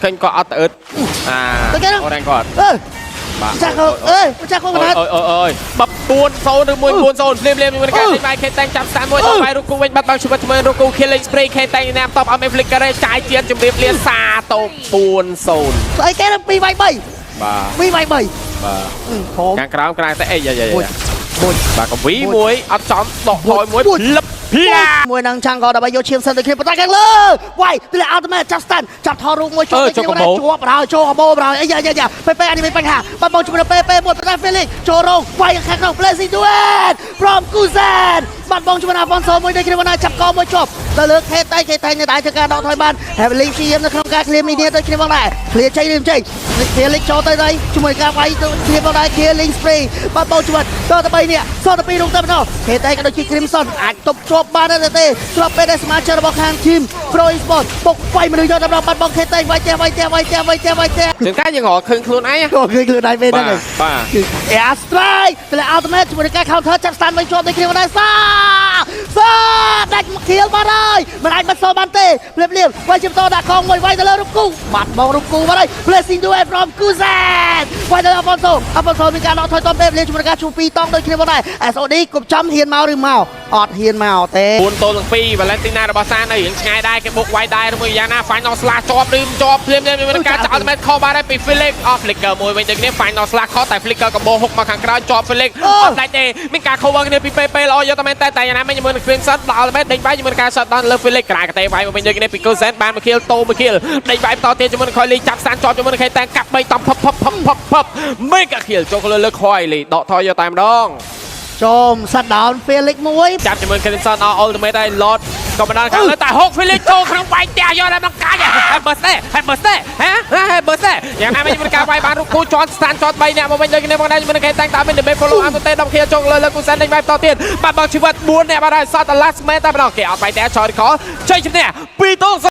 ឃើញគាត់អត់ទៅអឺតអូរ៉ាំងគាត់ចាក់ចាក់គាត់ណាអើយបប4-0ឬមួយ4-0ភ្លាមមួយការលេងបាយខេតែងចាប់ស្តានមួយដល់បាយរុកគូវិញបាត់បង់ជីវិតថ្មីរុកគូ killing spree ខេតែងណាមតបអមេហ្លិកការ៉េចាយជាតិជំរាបលាសាតូ4-0ស្អីគេ2-3បាទ2-3បាទខាងក្រោមក្រៅតែអីយ៉ាបាទកវីមួយអត់ចំដកថយមួយលឹបភ្លាមួយនឹងឆាំងក៏ដើម្បីយកឈាមសិនទៅគ្នាប៉ុន្តែខាងលើវាយទម្លាក់អត់មែនចាប់ស្តាន់ចាប់ថតរូបមួយចូលទៅគ្នាជាប់ដល់ចូលកបោដល់អីយ៉ាពេអានេះមានបញ្ហាបាត់បង់ជាមួយពេមួយប៉ុន្តែ Felix ចូលរងវាយខាងក្នុង Blazing Duet from Kuzen បាត់បង់ជាមួយ Afonso មួយដូចគ្នាបានចាប់កមួយជាប់ទៅលើខេតែងនៅតែធ្វើការដកថយបាន Heavenly ព្យាយាមនៅក្នុងការ clear media ដូចគ្នាបងដែរ clear ចេញឬមិនចេញ Felix ចូលទៅđâyជាមួយការវាយទៅគ្នាបងដែរ killing spree បាត់បង់ជីវិតតទៅ3នេះសល់តែ2រូបទៅម្ដងខេតែងក៏ដូចជា Crimson អាចទប់ជាប់បានដែរទេស្របពេលដែលសមាជិករបស់ខាង team Pro Esports បុកវាយមនុស្សយកដល់បាត់បង់ខេតែងវាយជាងការយើងរកឃើញខ្លួនឯងក៏ឃើញខ្លួនឯងពេលហ្នឹងបាទ Air Strike តែ Ultimate ជាមួយនឹងការ counter ចាប់ស្តានវិញជាប់ដូចគ្នាបានដែរសាដាច់មកខៀលបាត់ហើយមិនអាចបាត់សល់បានទេភ្លាមវាយជាបន្តដាក់កងមួយវាយទៅលើរូបគូបាត់បងរូបគូបាត់ហើយ Blazing Duet from Kuzen វាយទៅ Afonso មានការដកថយតពេលជាមួយនឹងការជួប2តង់ដូចគ្នាបានដែរ SOD គប់ចំហ៊ានមកឬមកអត់ហ៊ានមកទេ4-2 Valentina របស់សាននៅរៀងឆ្ងាយដែរគេបុកវាយដែរមួយយ៉ាងណា Final Slash ជាប់ឬមិនជាប់ភ្លាមមានការចាក់ Ultimate ខបានដែរពី Felix Flicker មួយវិញដូចគ្នា Final Slash ខតែ Flicker កបោហុកមកខាងក្រៅជាប់ Felix អត់ដាច់ទេមានការ cover គ្នាពីពេល្អយកតែមែនតែយ៉ាងណាមិនជាមួយនឹង Crimson ដល់ Ultimate ដេញវាយជាមួយនឹងការ shot down លើ Felix ក្រៅកតេវាយមកវិញដូចគ្នាពី Kuzen បានមួយ kill តូមួយ kill ដេញវាយបន្តទៀតជាមួយនឹង Coily ចាប់សានជាប់ជាមួយនឹង K តែកាប់3តំផឹប Mega kill ចូលលើ Coily ដកថយយកតែម្ដងចូលសាត់ down Felix មួយចាប់ជាមួយ Crimson Ultimate ហើយ Lord ក៏មិនដល់ខាងលើតែហុក Felix ចូលក្នុងវាយផ្ទះយកដល់មកកាច់ហើយបើស្ទេយ៉ាងណាមិនមានការវាយបានរូបគូជន់ស្តានចត3នាក់មកវិញដូចគ្នាមកដែរជាមួយនឹងគេតែងតាមមាន debate follow អាមទៅ10 kill ចូលលើ Kuzen ដេញវាយបន្តទៀតបាត់បង់ជីវិត4នាក់បាត់ហើយសត last man តែម្ដងគេអត់វាយតែចោលខជ័យជំនះ2-0